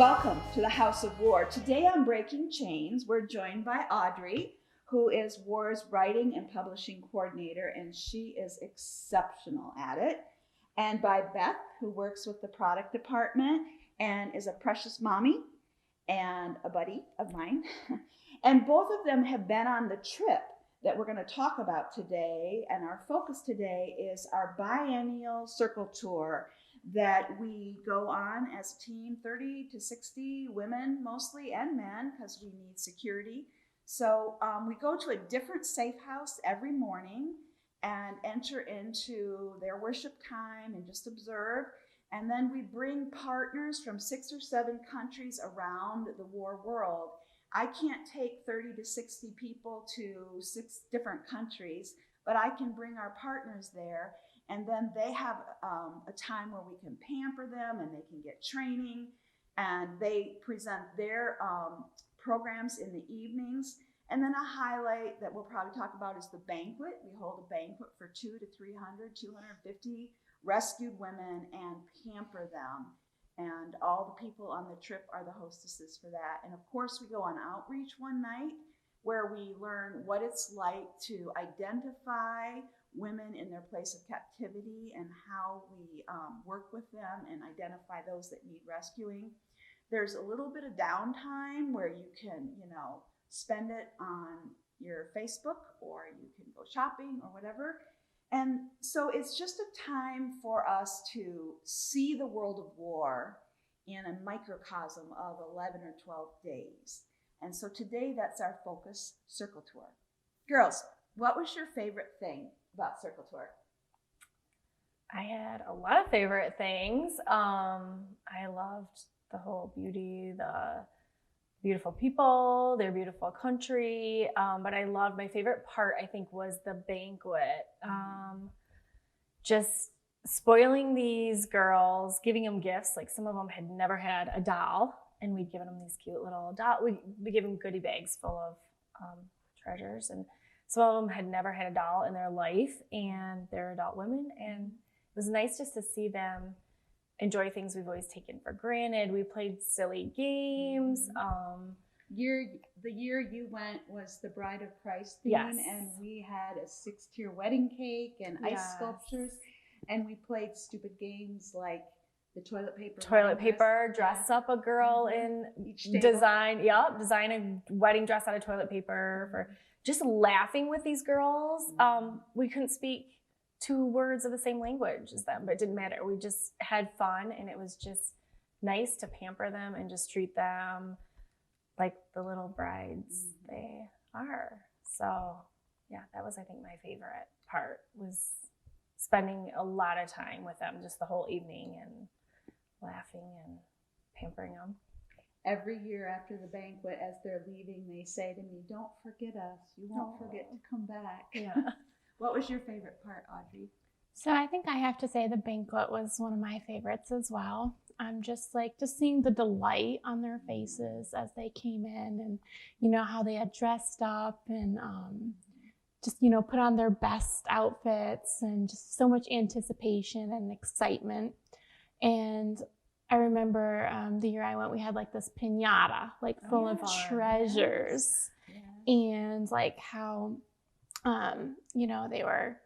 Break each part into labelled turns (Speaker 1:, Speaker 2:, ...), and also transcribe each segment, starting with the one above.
Speaker 1: Welcome to the House of War. Today on Breaking Chains, we're joined by Audrey, who is War's writing and publishing coordinator, and she is exceptional at it. And by Beth, who works with the product department and is a precious mommy and a buddy of mine. And both of them have been on the trip that we're going to talk about today. And our focus today is our biennial circle tour that we go on as a team, 30 to 60 women mostly, and men, because we need security. So we go to a different safe house every morning and enter into their worship time and just observe. And then we bring partners from 6 or 7 countries around the war world. I can't take 30 to 60 people to 6 different countries, but I can bring our partners there. And then they have a time where we can pamper them and they can get training, and they present their programs in the evenings. And then a highlight that we'll probably talk about is the banquet. We hold a banquet for 200 to 300, 250 rescued women and pamper them. And all the people on the trip are the hostesses for that. And of course, we go on outreach one night where we learn what it's like to identify women in their place of captivity and how we work with them and identify those that need rescuing. There's a little bit of downtime where you can, spend it on your Facebook, or you can go shopping or whatever. And so it's just a time for us to see the world of war in a microcosm of 11 or 12 days. And so today that's our focus, Circle Tour. Girls, what was your favorite thing about Circle Tour?
Speaker 2: I had a lot of favorite things. I loved the whole beauty, the beautiful people, their beautiful country. But I loved, my favorite part, I think, was the banquet. Just spoiling these girls, giving them gifts. Like, some of them had never had a doll, and we'd given them these cute little doll. We give them goodie bags full of treasures, and some of them had never had a doll in their life, and they're adult women, and it was nice just to see them enjoy things we've always taken for granted. We played silly games.
Speaker 1: The year you went was the Bride of Christ theme,
Speaker 2: Yes.
Speaker 1: And we had a 6-tier wedding cake and ice sculptures, and we played stupid games like the toilet paper.
Speaker 2: Dress up a girl in design a wedding dress out of toilet paper, for just laughing with these girls. We couldn't speak 2 words of the same language as them, but it didn't matter. We just had fun, and it was just nice to pamper them and just treat them like the little brides they are. So yeah, that was, I think, my favorite part, was spending a lot of time with them, just the whole evening, and laughing and pampering them.
Speaker 1: Every year after the banquet, as they're leaving, they say to me, "Don't forget us. You won't forget to come back."
Speaker 2: Yeah.
Speaker 1: What was your favorite part, Audrey?
Speaker 3: So I think I have to say the banquet was one of my favorites as well. I'm just seeing the delight on their faces as they came in, and how they had dressed up and just put on their best outfits, and just so much anticipation and excitement. And I remember the year I went, we had this piñata full of treasures.
Speaker 1: Yes.
Speaker 3: And how they were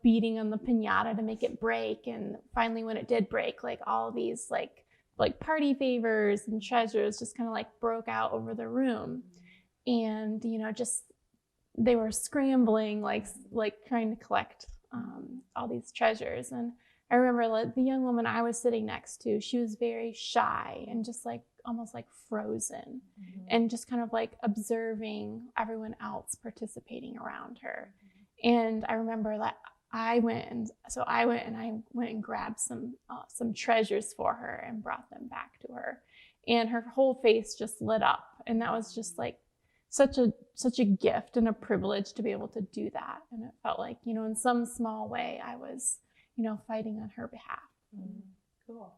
Speaker 3: beating on the piñata to make it break, and finally when it did break, all these party favors and treasures just kind of broke out over the room. And just they were scrambling trying to collect all these treasures. And I remember the young woman I was sitting next to, she was very shy and just almost frozen, and just kind of observing everyone else participating around her. And I remember that I went and grabbed some treasures for her and brought them back to her, and her whole face just lit up. And that was just such a gift and a privilege to be able to do that. And it felt in some small way I was fighting on her behalf.
Speaker 1: Cool.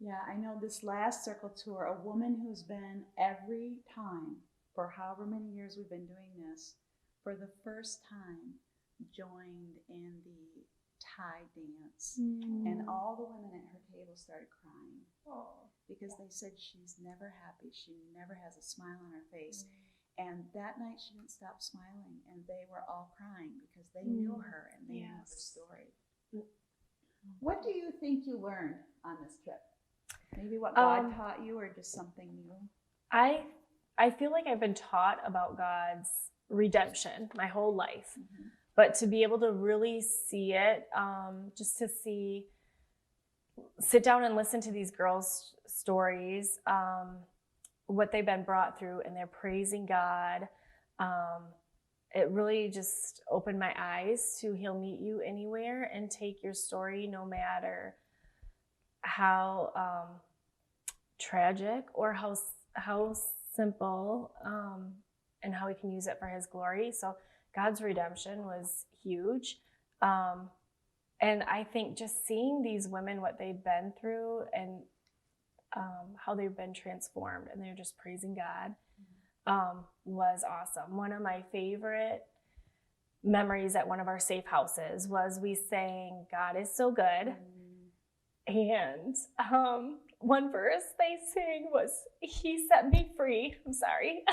Speaker 1: Yeah, I know this last circle tour, a woman who's been every time for however many years we've been doing this, for the first time joined in the Thai dance. And all the women at her table started crying because they said she's never happy. She never has a smile on her face. And that night she didn't stop smiling, and they were all crying because they knew her and they knew her story. What do you think you learned on this trip? Maybe what God taught you, or just something new?
Speaker 2: I feel like I've been taught about God's redemption my whole life, but to be able to really see it, just to sit down and listen to these girls' stories, what they've been brought through, and they're praising God. It really just opened my eyes to He'll meet you anywhere and take your story, no matter how tragic or how simple, and how He can use it for His glory. So God's redemption was huge. And I think just seeing these women, what they've been through, and how they've been transformed, and they're just praising God, was awesome. One of my favorite memories at one of our safe houses was we sang "God is so good," and one verse they sang was "He set me free." I'm sorry.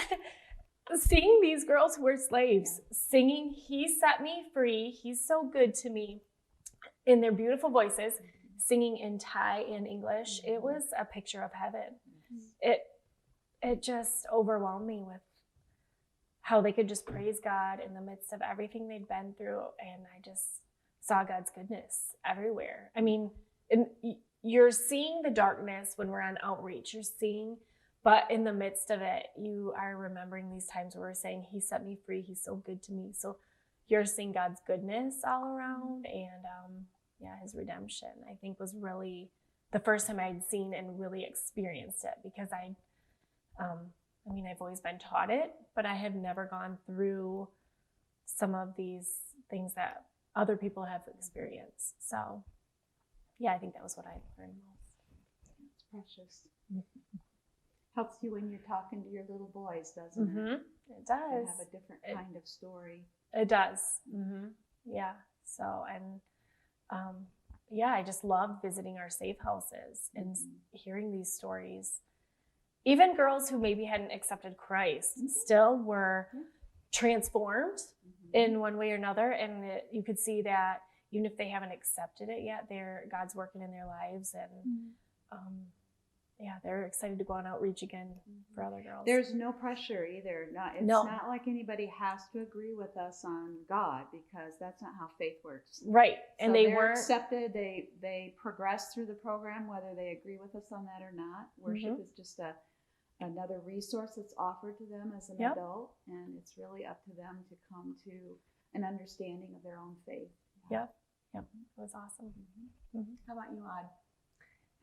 Speaker 2: Seeing these girls who were slaves singing "He set me free, He's so good to me," in their beautiful voices, singing in Thai and English, it was a picture of heaven. It just overwhelmed me with how they could just praise God in the midst of everything they'd been through, and I just saw God's goodness everywhere. I mean, you're seeing the darkness when we're on outreach, but in the midst of it, you are remembering these times where we're saying, He set me free, He's so good to me. So you're seeing God's goodness all around, and His redemption, I think, was really the first time I'd seen and really experienced it, because I've always been taught it, but I had never gone through some of these things that other people have experienced. So I think that was what I learned most.
Speaker 1: It's precious. Helps you when you're talking to your little boys, doesn't it?
Speaker 2: It does.
Speaker 1: They have a different kind of story.
Speaker 2: It does. Yeah. So, and I just love visiting our safe houses and hearing these stories. Even girls who maybe hadn't accepted Christ still were transformed in one way or another. And you could see that even if they haven't accepted it yet, God's working in their lives, and they're excited to go on outreach again for other girls.
Speaker 1: There's no pressure either. It's not like anybody has to agree with us on God, because that's not how faith works.
Speaker 2: Right. And
Speaker 1: so
Speaker 2: they were
Speaker 1: accepted. They progress through the program, whether they agree with us on that or not. Worship is just another resource that's offered to them as an adult, and it's really up to them to come to an understanding of their own faith.
Speaker 2: Yep. It was awesome.
Speaker 1: How about you, Aud?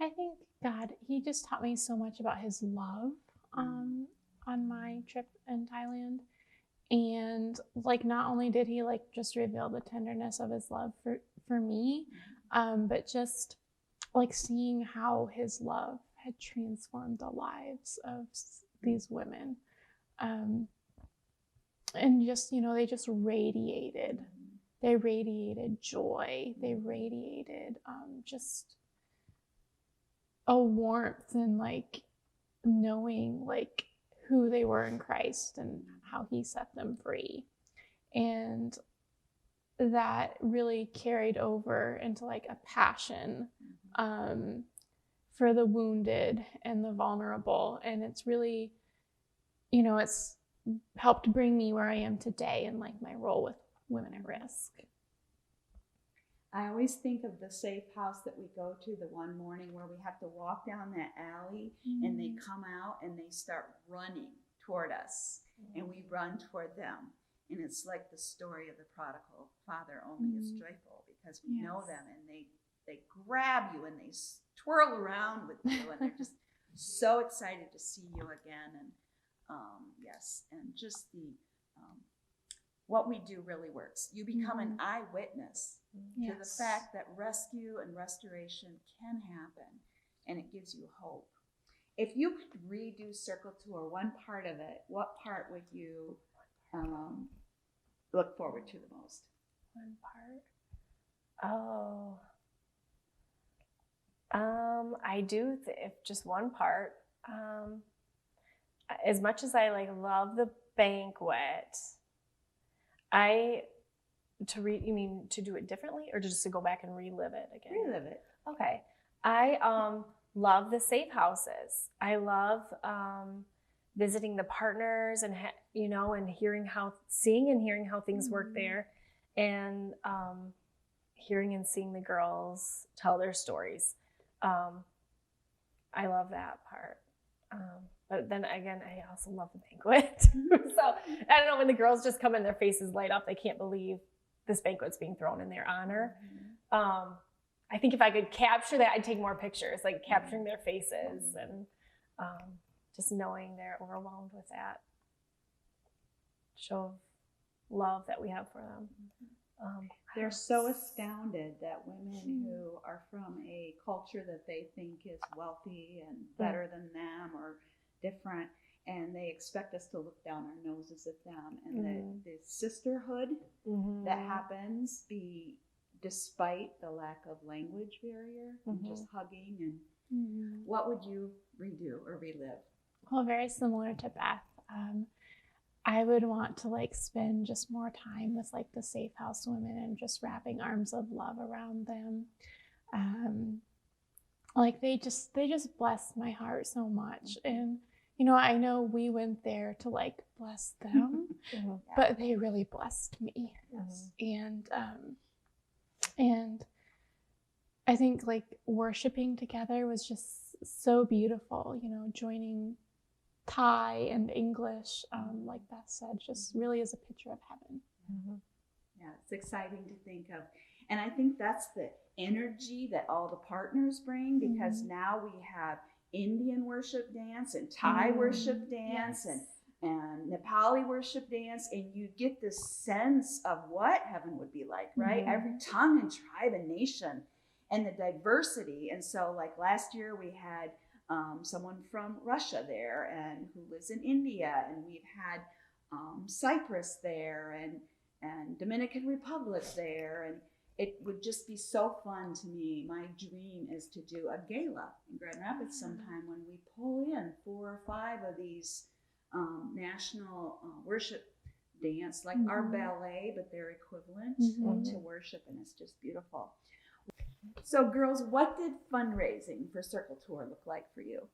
Speaker 3: I think God, He just taught me so much about His love on my trip in Thailand. And not only did He just reveal the tenderness of His love for me, but just seeing how His love had transformed the lives of these women. And just, they just radiated. They radiated joy. They radiated just a warmth and knowing who they were in Christ and how He set them free. And that really carried over into a passion for the wounded and the vulnerable. And it's really, it's helped bring me where I am today in my role with Women at Risk.
Speaker 1: I always think of the safe house that we go to the one morning where we have to walk down that alley and they come out and they start running toward us and we run toward them. And it's like the story of the prodigal father, only is joyful, because we know them, and they grab you and they twirl around with you, and they're just so excited to see you again. And and just what we do really works. You become an eyewitness to the fact that rescue and restoration can happen, and it gives you hope. If you could redo Circle Tour, one part of it, what part would you look forward to the most?
Speaker 2: One part. Oh. I do, if just one part. As much as I like love the banquet, you mean to do it differently or just to go back and relive it again?
Speaker 1: Relive it.
Speaker 2: Okay. I love the safe houses. I love visiting the partners and seeing and hearing how things work there, and hearing and seeing the girls tell their stories. I love that part. But then again, I also love the banquet. So I don't know, when the girls just come in, their faces light up. They can't believe this banquet's being thrown in their honor. I think if I could capture that, I'd take more pictures, like capturing their faces and just knowing they're overwhelmed with that show of love that we have for them.
Speaker 1: They're so astounded that women who are from a culture that they think is wealthy and better than them or different, and they expect us to look down our noses at them, and the sisterhood that happens despite the lack of language barrier and just hugging. And what would you redo or relive?
Speaker 3: Well, very similar to Beth. I would want to like spend just more time with like the safe house women and just wrapping arms of love around them. Like they just blessed my heart so much. And I know we went there to like bless them, but they really blessed me. And I think like worshiping together was just so beautiful, joining Thai and English, like Beth said, just really is a picture of heaven.
Speaker 1: Yeah, it's exciting to think of. And I think that's the energy that all the partners bring, because now we have Indian worship dance and Thai worship dance and Nepali worship dance, and you get this sense of what heaven would be like, right? Every tongue and tribe and nation and the diversity. And so like last year we had someone from Russia there and who lives in India, and we've had Cyprus there and Dominican Republic there, and it would just be so fun to me. My dream is to do a gala in Grand Rapids sometime when we pull in 4 or 5 of these national worship dance, like our ballet, but they're equivalent to worship, and it's just beautiful. So girls, what did fundraising for Circle Tour look like for you?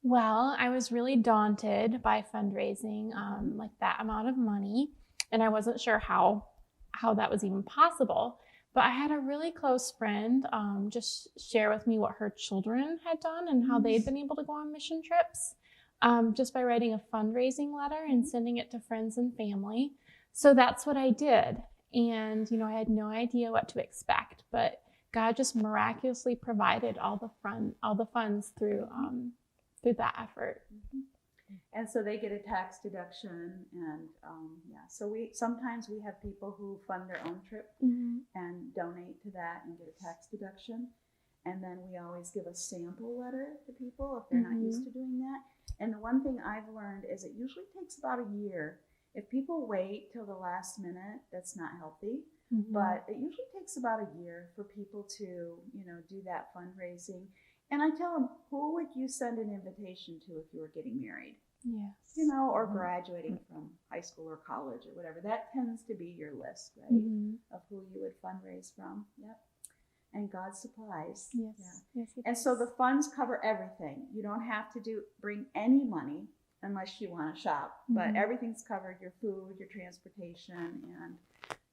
Speaker 3: Well, I was really daunted by fundraising, like that amount of money, and I wasn't sure how that was even possible. But I had a really close friend just share with me what her children had done and how they'd been able to go on mission trips just by writing a fundraising letter and sending it to friends and family. So that's what I did. And, I had no idea what to expect, but God just miraculously provided all the funds through that effort.
Speaker 1: And so they get a tax deduction, and so sometimes we have people who fund their own trip and donate to that and get a tax deduction. And then we always give a sample letter to people if they're not used to doing that. And the one thing I've learned is it usually takes about a year. If people wait till the last minute, that's not healthy. But it usually takes about a year for people to, do that fundraising. And I tell them, who would you send an invitation to if you were getting married?
Speaker 3: Yes.
Speaker 1: Or graduating from high school or college or whatever. That tends to be your list, right? Of who you would fundraise from. Yep. And God supplies.
Speaker 3: Yes. Yes.
Speaker 1: And so the funds cover everything. You don't have to bring any money unless you want to shop. But everything's covered: your food, your transportation, and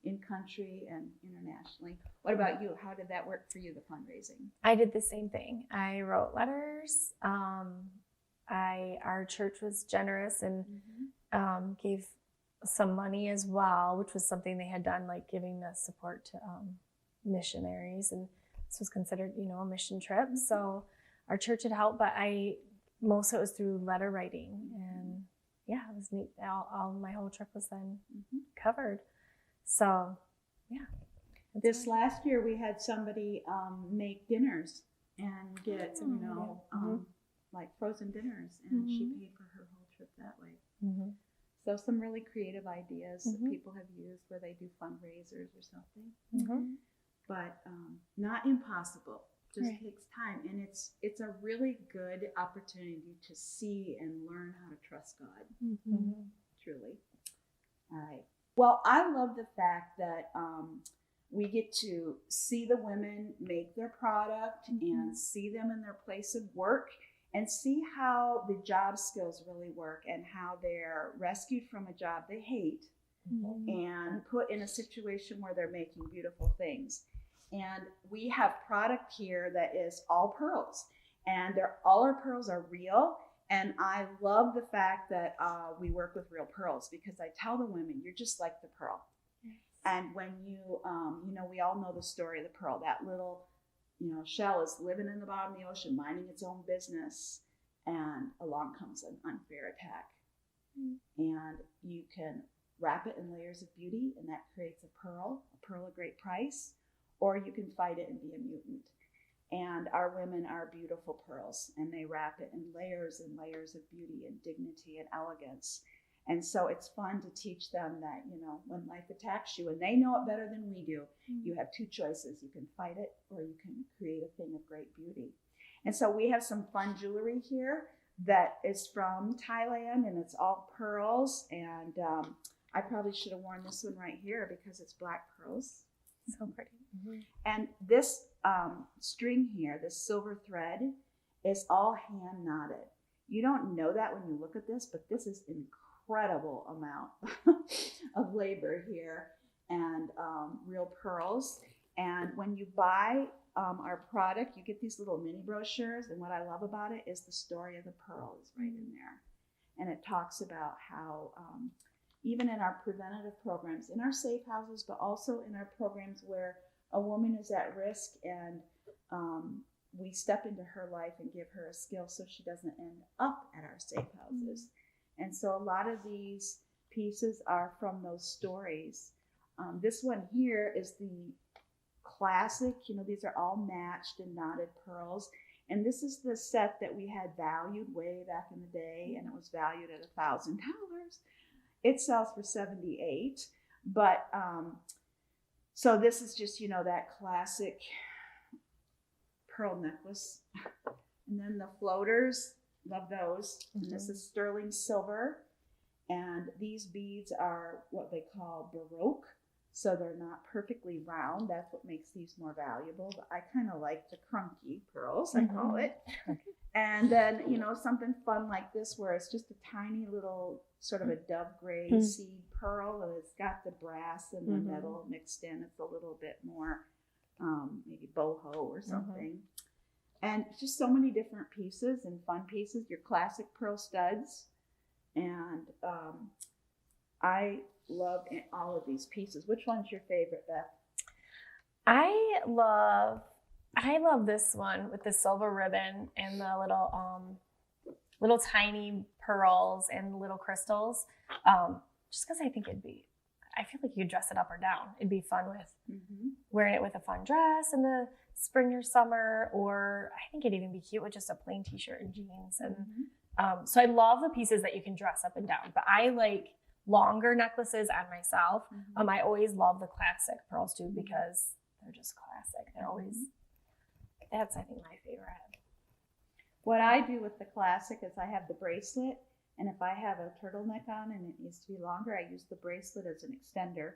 Speaker 1: in country and internationally. What about you? How did that work for you, the fundraising?
Speaker 2: I did the same thing. I wrote letters. Our church was generous and gave some money as well, which was something they had done, like giving the support to missionaries, and this was considered, a mission trip. So our church had helped, but most of it was through letter writing, and it was neat. All my whole trip was then covered. So,
Speaker 1: This last year we had somebody make dinners and get, like frozen dinners, and she paid for her whole trip that way. So some really creative ideas that people have used where they do fundraisers or something. but not impossible. Just
Speaker 3: Right.
Speaker 1: takes time, and it's a really good opportunity to see and learn how to trust God.
Speaker 3: Mm-hmm.
Speaker 1: Truly. All right. Well, I love the fact that we get to see the women make their product and see them in their place of work and see how the job skills really work and how they're rescued from a job they hate and put in a situation where they're making beautiful things. And we have product here that is all pearls, and all our pearls are real. And I love the fact that we work with real pearls, because I tell the women, you're just like the pearl. Yes. And when you know, we all know the story of the pearl. That little, shell is living in the bottom of the ocean, minding its own business, and along comes an unfair attack. And you can wrap it in layers of beauty, and that creates a pearl of great price, or you can fight it and be a mutant. And our women are beautiful pearls, and they wrap it in layers and layers of beauty and dignity and elegance. And so it's fun to teach them that, when life attacks you, and they know it better than we do, you have two choices. You can fight it, or you can create a thing of great beauty. And so we have some fun jewelry here that is from Thailand, and it's all pearls. And I probably should have worn this one right here because it's black pearls.
Speaker 2: So pretty.
Speaker 1: And this string here, this silver thread, is all hand knotted. You don't know that when you look at this, but this is incredible amount of labor here, and real pearls. And when you buy our product, you get these little mini brochures, and what I love about it is the story of the pearl is right in there. And it talks about how even in our preventative programs, in our safe houses, but also in our programs where a woman is at risk, and we step into her life and give her a skill so she doesn't end up at our safe houses. And so a lot of these pieces are from those stories. This one here is the classic, these are all matched and knotted pearls. And this is the set that we had valued way back in the day, and it was valued at $1,000. It sells for $78, but so this is just, that classic pearl necklace. And then the floaters, love those. And this is sterling silver. And these beads are what they call Baroque. So they're not perfectly round. That's what makes these more valuable. But I kind of like the crunky pearls, I call it. And then, something fun like this, where it's just a tiny little sort of a dove gray seed pearl, and it's got the brass and the metal mixed in. It's a little bit more maybe boho or something. And just so many different pieces and fun pieces, your classic pearl studs. And I love all of these pieces. Which one's your favorite, Beth?
Speaker 2: I love this one with the silver ribbon and the little tiny pearls and little crystals. Just because I think I feel like you could dress it up or down. It'd be fun with wearing it with a fun dress in the spring or summer, or I think it'd even be cute with just a plain t-shirt and jeans. And so I love the pieces that you can dress up and down, but I like longer necklaces on myself. I always love the classic pearls too, because they're just classic. They're always, that's I think my favorite.
Speaker 1: What I do with the classic is I have the bracelet, and if I have a turtleneck on and it needs to be longer, I use the bracelet as an extender.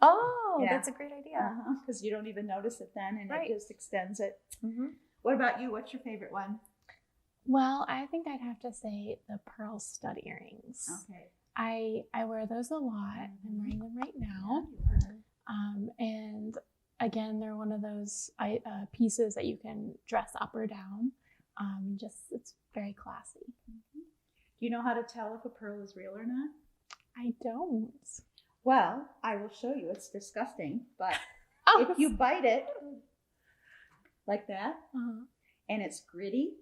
Speaker 2: Oh, yeah. That's a great idea.
Speaker 1: Because you don't even notice it then, and it just extends it. What about you? What's your favorite one?
Speaker 3: Well, I think I'd have to say the pearl stud earrings.
Speaker 1: Okay.
Speaker 3: I wear those a lot. I'm wearing them right now. And again, they're one of those pieces that you can dress up or down. It's very classy.
Speaker 1: Do you know how to tell if a pearl is real or not?
Speaker 3: I don't.
Speaker 1: Well, I will show you. It's disgusting, but if you bite it like that, and it's gritty,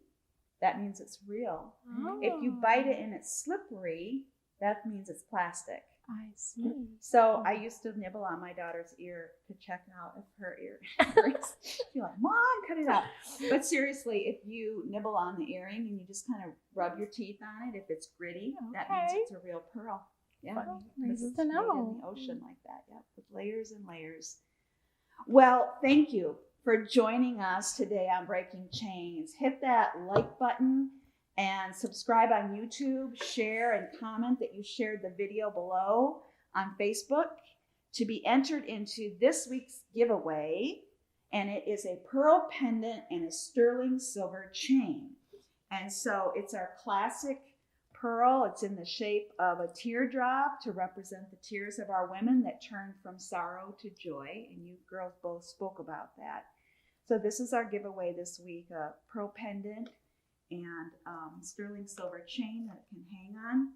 Speaker 1: that means it's real. If you bite it and it's slippery, that means it's plastic.
Speaker 3: I see.
Speaker 1: So I used to nibble on my daughter's ear to check out if her ear hurts. She's like, Mom, cut it out. But seriously, if you nibble on the earring and you just kind of rub your teeth on it, if it's gritty, that means it's a real pearl. Yeah,
Speaker 3: nice to know.
Speaker 1: In the ocean like that, with layers and layers. Well, thank you for joining us today on Breaking Chains. Hit that like button and subscribe on YouTube. Share and comment that you shared the video below on Facebook to be entered into this week's giveaway. And it is a pearl pendant and a sterling silver chain. And so it's our classic pearl. It's in the shape of a teardrop to represent the tears of our women that turn from sorrow to joy. And you girls both spoke about that. So this is our giveaway this week, a pearl pendant and sterling silver chain that it can hang on.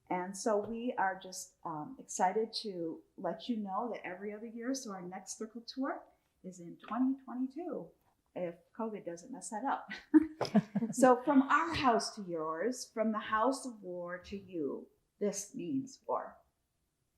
Speaker 1: And so we are just excited to let you know that every other year, so our next circle tour is in 2022, if COVID doesn't mess that up. So from our house to yours, from the house of war to you, this means war.